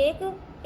1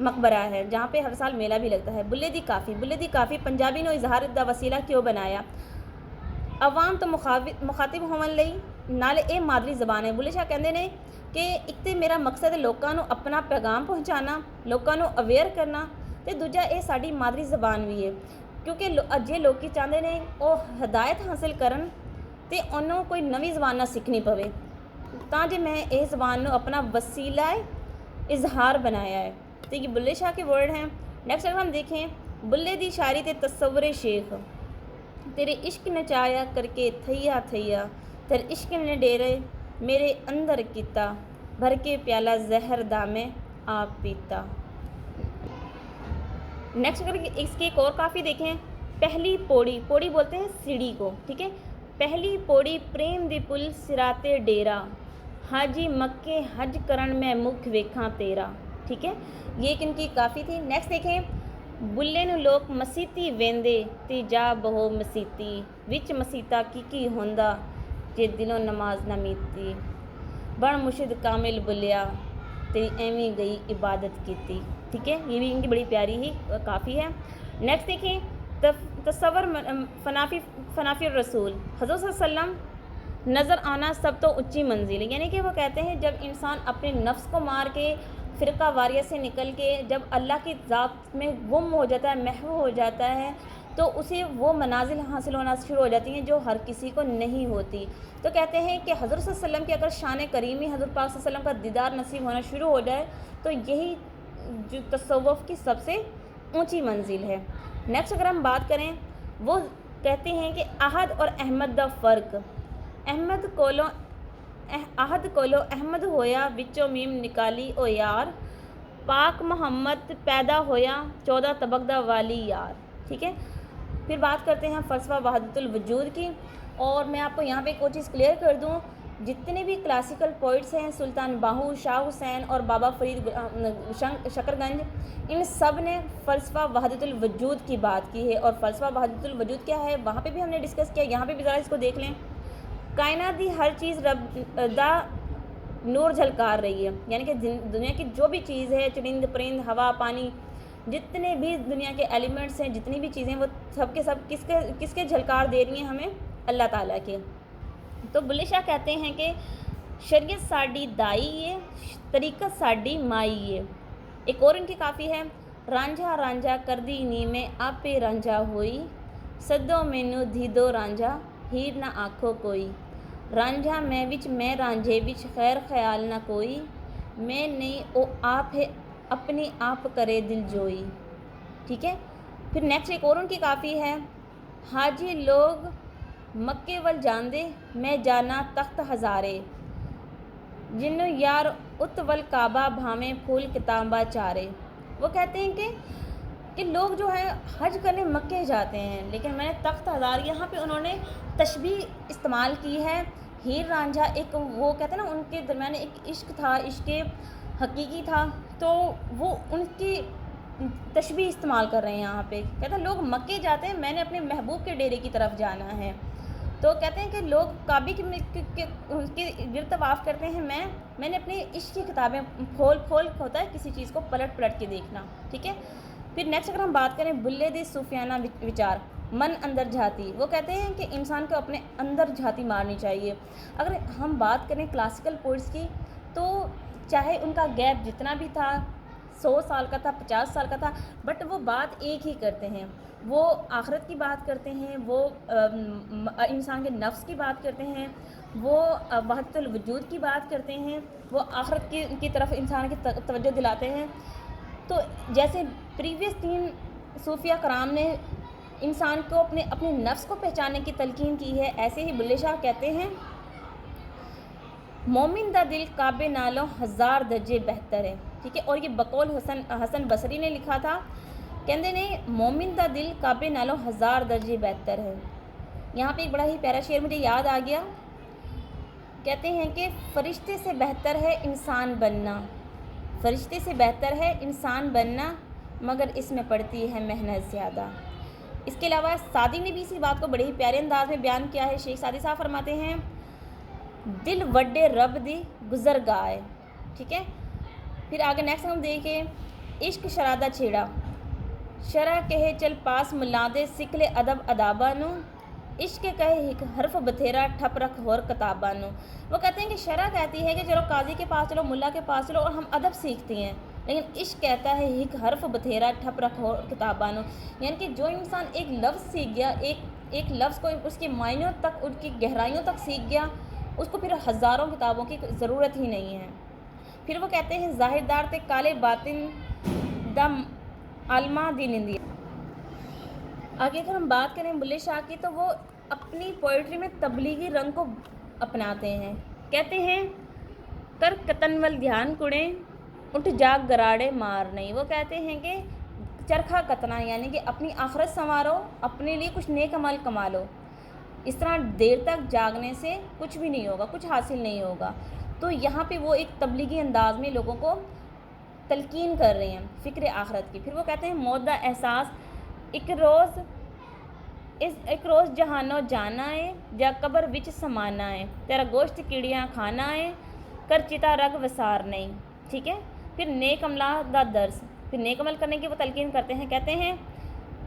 مقبرہ ہے جہاں پہ ہر سال میلہ بھی لگتا ہے۔ بلے دی کافی پنجابی نو اظہار دا وسیلہ کیوں بنایا؟ عوام تو مخاطب ہون لئی نال اے مادری زبان ہے۔ بلے شاہ کہندے نے کہ ایک تے میرا مقصد ہے لوکاں نو اپنا پیغام پہنچانا، لوکاں نو اویئر کرنا، تے دوجا اے ساڈی مادری زبان بھی ہے کیونکہ جے لوکی چاہندے نے او ہدایت حاصل کرن تے انہوں کوئی نویں زبان نہ سیکھنی پوے تاں جے میں اس زبان نو اپنا وسیلہ اظہار بنایا ہے۔ تو یہ بلے شاہ کے ورڈ ہیں۔ نیکسٹ اگر ہم دیکھیں بلے دی شاعری تے تصور شیخ، تیرے عشق نچایا کر کے تھیا تھیا، تیرے عشق نے ڈیرے میرے اندر کیتا، بھر کے پیالہ زہر دا میں آپ پیتا۔ نیکسٹ اگر اس کی ایک اور کافی دیکھیں، پہلی پوڑی بولتے ہیں سیڑھی کو، ٹھیک ہے، پہلی پوڑی پریم دی پل سراتے ڈیرا، حاجی مکے حج کرن میں مکھ ویکھاں تیرا، ٹھیک ہے، یہ ایک ان کی کافی تھی۔ نیکسٹ دیکھیں، بلے نو لوگ مسیتی ویندے تے جا بہو مسیتی، وچ مسیتا کی ہوندا جے دلوں نماز نہ میتی، بن مرشد کامل بلیا تیری ایویں گئی عبادت کیتی، ٹھیک ہے، یہ بھی ان کی بڑی پیاری ہی کافی ہے۔ نیکسٹ دیکھیں تصور فنافی الرسول، حضرت صلی اللہ علیہ وسلم نظر آنا سب تو اونچی منزل ہے، یعنی کہ وہ کہتے ہیں جب انسان اپنے نفس کو مار کے فرقہ واریت سے نکل کے جب اللہ کی ذات میں گم ہو جاتا ہے، محو ہو جاتا ہے، تو اسے وہ منازل حاصل ہونا شروع ہو جاتی ہیں جو ہر کسی کو نہیں ہوتی۔ تو کہتے ہیں کہ حضرت صلی اللہ علیہ وسلم کی اگر شان کریمی حضرت پاک صلی اللہ علیہ وسلم کا دیدار نصیب ہونا شروع ہو جائے تو یہی جو تصوف کی سب سے اونچی منزل ہے۔ نیکسٹ اگر ہم بات کریں، وہ کہتے ہیں کہ احد اور احمد دا فرق، احد کولو احمد ہویا وچوں میم نکالی او یار، پاک محمد پیدا ہویا 14 طبق دا والی یار، ٹھیک ہے۔ پھر بات کرتے ہیں فلسفہ وحدت الوجود کی، اور میں آپ کو یہاں پہ ایک اور چیز کلیئر کر دوں، جتنے بھی کلاسیکل پوئٹس ہیں سلطان باہو، شاہ حسین اور بابا فرید شکر گنج، ان سب نے فلسفہ وحدت الوجود کی بات کی ہے، اور فلسفہ وحدت الوجود کیا ہے وہاں پہ بھی ہم نے ڈسکس کیا، یہاں پہ بھی ذرا اس کو دیکھ لیں۔ کائنات دی ہر چیز رب دا نور جھلکار رہی ہے، یعنی کہ دنیا کی جو بھی چیز ہے، چرند پرند ہوا پانی، جتنے بھی دنیا کے ایلیمنٹس ہیں، جتنی بھی چیزیں، وہ سب کے سب کس کے جھلکار دے رہی ہیں ہمیں؟ اللہ تعالیٰ کے۔ تو بلے شاہ کہتے ہیں کہ شریعت ساڈی دائی ہے، طریقت ساڈی مائی ہے۔ ایک اور ان کی کافی ہے، رانجھا رانجھا کردی نی میں آپے رانجھا ہوئی، سدو مینو دھیدو رانجھا ہیر نہ آکھو کوئی، رانجھا میں رانجھے وچ خیر خیال نہ کوئی، میں نہیں او آپ ہے اپنی آپ کرے دل جوئی، ٹھیک ہے۔ پھر نیکسٹ ایک اور ان کی کافی ہے، حاجی لوگ مکے ول جاندے میں جانا تخت ہزارے، جنوں یار ات ول کعبہ بھاویں پھول کتابہ چارے۔ وہ کہتے ہیں کہ لوگ جو ہے حج کرنے مکے جاتے ہیں، لیکن میں نے تخت ہزار، یہاں پہ انہوں نے تشبیہ استعمال کی ہے۔ ہیر رانجھا ایک وہ کہتے ہیں نا ان کے درمیان ایک عشق تھا، عشق حقیقی تھا، تو وہ ان کی تشبیہ استعمال کر رہے ہیں یہاں پہ، کہتے ہیں لوگ مکے جاتے ہیں، میں نے اپنے محبوب کے ڈیرے کی طرف جانا ہے۔ تو کہتے ہیں کہ لوگ کعبے کے گرد طواف کرتے ہیں، میں نے اپنی عشق کی کتابیں کھول ہوتا ہے کسی چیز کو پلٹ کے دیکھنا، ٹھیک ہے۔ پھر نیکسٹ اگر ہم بات کریں بلے دے صوفیانہ وچار، من اندر جھاتی، وہ کہتے ہیں کہ انسان کو اپنے اندر جھاتی مارنی چاہیے۔ اگر ہم بات کریں کلاسیکل پوئٹس کی، تو چاہے ان کا گیپ جتنا بھی تھا، 100 سال کا تھا، 50 سال کا تھا، بٹ وہ بات ایک ہی کرتے ہیں، وہ آخرت کی بات کرتے ہیں، وہ انسان کے نفس کی بات کرتے ہیں، وہ وحدت الوجود کی بات کرتے ہیں، وہ آخرت کی طرف انسان کی توجہ دلاتے ہیں۔ تو جیسے پریویس 3 صوفیہ کرام نے انسان کو اپنے نفس کو پہچاننے کی تلقین کی ہے، ایسے ہی بلے شاہ کہتے ہیں مومن دا دل کعبے نالوں 1000 درجے بہتر ہے، ٹھیک ہے، اور یہ بقول حسن بصری نے لکھا تھا، کہندے نے مومن دا دل کعبے نالوں 1000 درجے بہتر ہے۔ یہاں پہ ایک بڑا ہی پیارا شعر مجھے یاد آ گیا، کہتے ہیں کہ فرشتے سے بہتر ہے انسان بننا، فرشتے سے بہتر ہے انسان بننا، مگر اس میں پڑتی ہے محنت زیادہ۔ اس کے علاوہ سعدی نے بھی اسی بات کو بڑے ہی پیارے انداز میں بیان کیا ہے۔ شیخ سعدی صاحب فرماتے ہیں دل وڈے رب دی گزر گائے، ٹھیک ہے۔ پھر آگے نیکسٹ ہم دیکھیں عشق شرادہ چھیڑا، شرع کہے چل پاس ملادے سکلے ادب ادابانو، عشق کہے ایک حرف بتھیرا ٹھپ رکھ اور کتابانو۔ وہ کہتے ہیں کہ شرع کہتی ہے کہ چلو قاضی کے پاس چلو، ملا کے پاس چلو اور ہم ادب سیکھتے ہیں، لیکن عشق کہتا ہے ایک حرف بتھیرا ٹھپ رکھ اور کتابانو، یعنی کہ جو انسان ایک لفظ سیکھ گیا، ایک لفظ کو اس کے معنیوں تک، ان کی گہرائیوں تک سیکھ گیا، اس کو پھر ہزاروں کتابوں کی ضرورت ہی نہیں ہے۔ پھر وہ کہتے ہیں ظاہر دار تے کالے باطن دا عالمہ دی نندیا۔ آگے اگر ہم بات کریں بلے شاہ کی تو وہ اپنی پوئٹری میں تبلیغی رنگ کو اپناتے ہیں۔ کہتے ہیں کر کتن ول دھیان کڑیں اٹھ جاگ گراڑے مار نہیں۔ وہ کہتے ہیں کہ چرخہ کتنا یعنی کہ اپنی آخرت سنوارو، اپنے لیے کچھ نیک عمل کما لو، اس طرح دیر تک جاگنے سے کچھ بھی نہیں ہوگا، کچھ حاصل نہیں ہوگا۔ تو یہاں پہ وہ ایک تبلیغی انداز میں لوگوں کو تلقین کر رہے ہیں فکر آخرت کی۔ پھر وہ کہتے ہیں موت دا احساس ایک روز جہانو جانا ہے، جا قبر وچ سمانا ہے، تیرا گوشت کیڑیاں کھانا ہے، کر چتا رگ وسار نہیں۔ ٹھیک ہے۔ پھر نیک عملہ دا درس، پھر نیک عمل کرنے کی وہ تلقین کرتے ہیں۔ کہتے ہیں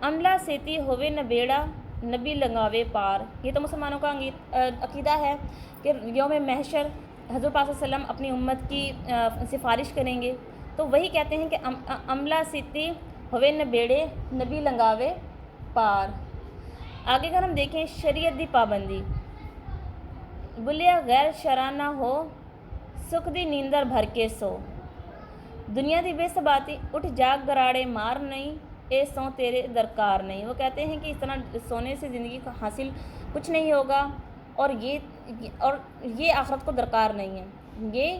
عملہ سیتی ہوئے نبیڑا نبی لنگاوے پار۔ یہ تو مسلمانوں کا عقیدہ ہے کہ یوم محشر حضور پاک صلی اللہ علیہ وسلم اپنی امت کی سفارش کریں گے، تو وہی کہتے ہیں کہ عملہ سیتی ہوئے نبیڑے نبی لنگاوے پار۔ آگے اگر ہم دیکھیں شریعت دی پابندی، بلیا غیر شرع نہ ہو سکھ دی نیندر بھر کے سو، دنیا دی بے ثباتی اٹھ جاگ گراڑے مار نہیں، اے سو تیرے درکار نہیں۔ وہ کہتے ہیں کہ اس طرح سونے سے زندگی کو حاصل کچھ نہیں ہوگا، اور یہ آخرت کو درکار نہیں ہے، یہ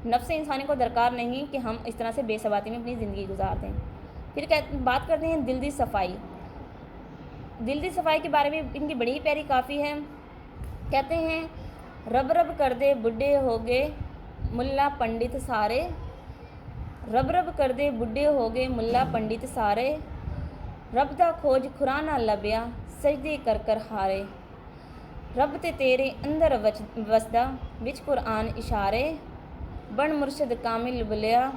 نفس انسانی کو درکار نہیں کہ ہم اس طرح سے بے ثباتی میں اپنی زندگی گزار دیں۔ پھر بات کرتے ہیں دل دی صفائی۔ دل دی صفائی کے بارے میں ان کی بڑی ہی پیاری کافی ہے۔ کہتے ہیں رب رب کر دے بڈھے ہو گئے ملا پنڈت سارے، رب رب کر دے بڈھے ہو گئے ملا پنڈت سارے، رب دا کھوج خدا نہ لبیا سجدے کر کر ہارے، رب تے تیرے اندر وسدا وچ قرآن اشارے، بن مرشد کامل بلیا،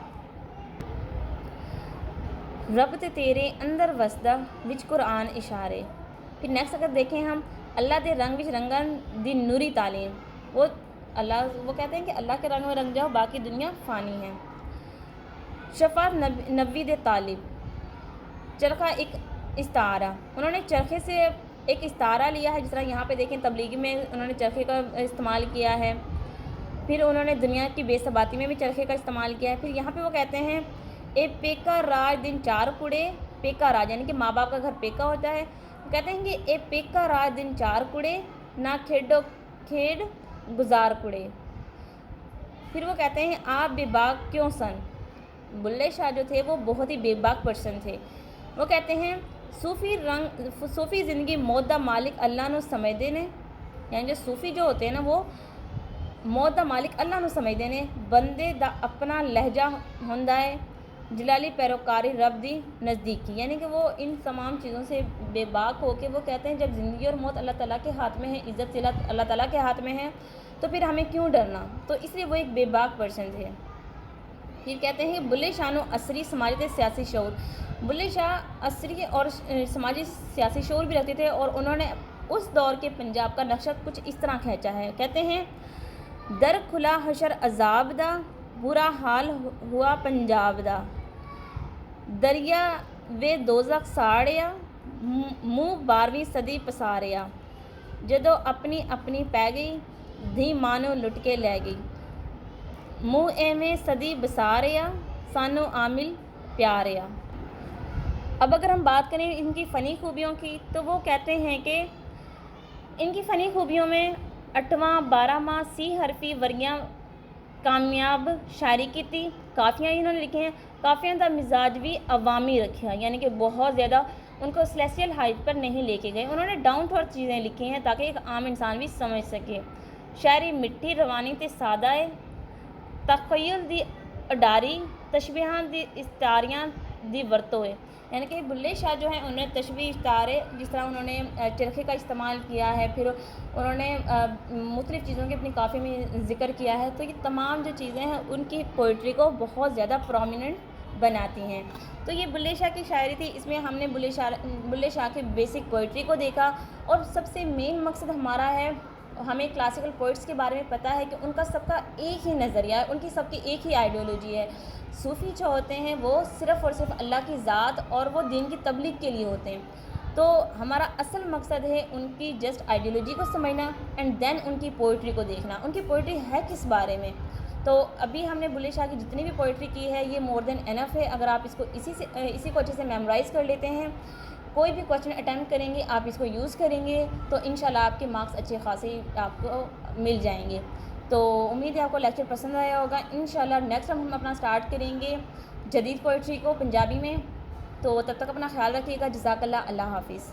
رب تے تیرے اندر وسدا وچ قرآن اشارے۔ پھر نیکسٹ اگر دیکھیں ہم اللہ دے رنگ وچ رنگن دی نوری تعلیم، وہ کہتے ہیں کہ اللہ کے رنگ میں رنگ جاؤ، باقی دنیا فانی ہے۔ شفاعت نبی دے طالب، چرخہ ایک استعارہ، انہوں نے چرخے سے ایک استعارہ لیا ہے، جس طرح یہاں پہ دیکھیں تبلیغی میں انہوں نے چرخے کا استعمال کیا ہے، پھر انہوں نے دنیا کی بے ثباتی میں بھی چرخے کا استعمال کیا ہے۔ پھر یہاں پہ وہ کہتے ہیں اے پیکا راج دن چار کڑے، پیکا راج یعنی کہ ماں باپ کا گھر پیکا ہوتا ہے، وہ کہتے ہیں کہ اے پیکا راج دن چار کڑے، نہ کھیڈو کھیڈ گزار کڑے۔ پھر وہ کہتے ہیں آپ بے باک کیوں سن، بلے شاہ جو تھے وہ بہت ہی بے باک پرسن تھے۔ وہ کہتے ہیں صوفی زندگی موت دا مالک اللہ نو سمجھتے ہیں، یعنی جو صوفی جو ہوتے ہیں نا وہ موت دا مالک اللہ نو سمجھتے ہیں، بندے دا اپنا لہجہ ہوندا ہے، جلالی پیروکاری رب دی نزدیکی، یعنی کہ وہ ان تمام چیزوں سے بے باک ہو کے وہ کہتے ہیں جب زندگی اور موت اللہ تعالیٰ کے ہاتھ میں ہے، عزت اللہ تعالیٰ کے ہاتھ میں ہے، تو پھر ہمیں کیوں ڈرنا، تو اس لیے وہ ایک بے باک پرسن تھے۔ پھر کہتے ہیں بلے شاہ نو عصری سماجی تے سیاسی شعور، بلے شاہ عصری اور سماجی سیاسی شعور بھی رکھتے تھے، اور انہوں نے اس دور کے پنجاب کا نقشہ کچھ اس طرح کھینچا ہے۔ کہتے ہیں در کھلا حشر عذاب دا، برا حال ہوا پنجاب دا، دریا وے دوزخ ساڑیا، منہ 12ویں صدی پساریا، جدو اپنی اپنی پہ گئی دھی مانو لٹ کے لے گئی، منہ ایویں صدی بساریا سانو عامل پیاریا۔ اب اگر ہم بات کریں ان کی فنی خوبیوں کی تو وہ کہتے ہیں کہ ان کی فنی خوبیوں میں 8واں 12واں سی حرفی وریاں کامیاب شاعری کی تھی، کافیاں انہوں نے لکھے ہیں، کافیاں دا مزاج بھی عوامی رکھا، یعنی کہ بہت زیادہ ان کو سلیسیل ہائٹ پر نہیں لے کے گئے، انہوں نے ڈاؤن ٹو ارتھ چیزیں لکھی ہیں تاکہ ایک عام انسان بھی سمجھ سکے۔ شاعری مٹھی روانی تے سادہ ہے، تخیل دی اڈاری، تشبیہاں دی استعاریاں دی ورتو ہے، یعنی کہ بلے شاہ جو ہیں انہوں نے تشبیہ استعارے جس طرح انہوں نے چرخے کا استعمال کیا ہے، پھر انہوں نے مختلف چیزوں کے اپنی کافی میں ذکر کیا ہے، تو یہ تمام جو چیزیں ہیں ان کی پوئٹری کو بہت زیادہ پرومیننٹ بناتی ہیں۔ تو یہ بلے شاہ کی شاعری تھی، اس میں ہم نے بلے شاہ کے بیسک پوئٹری کو دیکھا، اور سب سے مین مقصد ہمارا ہے، ہمیں کلاسیکل پوئٹس کے بارے میں پتہ ہے کہ ان کا سب کا ایک ہی نظریہ ہے، ان کی سب کی ایک ہی آئیڈیالوجی ہے۔ صوفی جو ہوتے ہیں وہ صرف اور صرف اللہ کی ذات اور وہ دین کی تبلیغ کے لیے ہوتے ہیں۔ تو ہمارا اصل مقصد ہے ان کی جسٹ آئیڈیالوجی کو سمجھنا، اینڈ دین ان کی پوئٹری کو دیکھنا، ان کی پوئٹری ہے کس بارے میں۔ تو ابھی ہم نے بلے شاہ کی جتنی بھی پوئٹری کی ہے یہ مور دین انف ہے، اگر آپ اس کو اسی کو اچھے سے میمورائز کر لیتے ہیں، کوئی بھی کویشچن اٹیمپٹ کریں گے، آپ اس کو یوز کریں گے تو انشاءاللہ آپ کے مارکس اچھے خاصے آپ کو مل جائیں گے۔ تو امید ہے آپ کو لیکچر پسند آیا ہوگا۔ انشاءاللہ نیکسٹ ہم اپنا سٹارٹ کریں گے جدید پوئٹری کو پنجابی میں۔ تو تب تک اپنا خیال رکھیے گا۔ جزاک اللہ، اللہ حافظ۔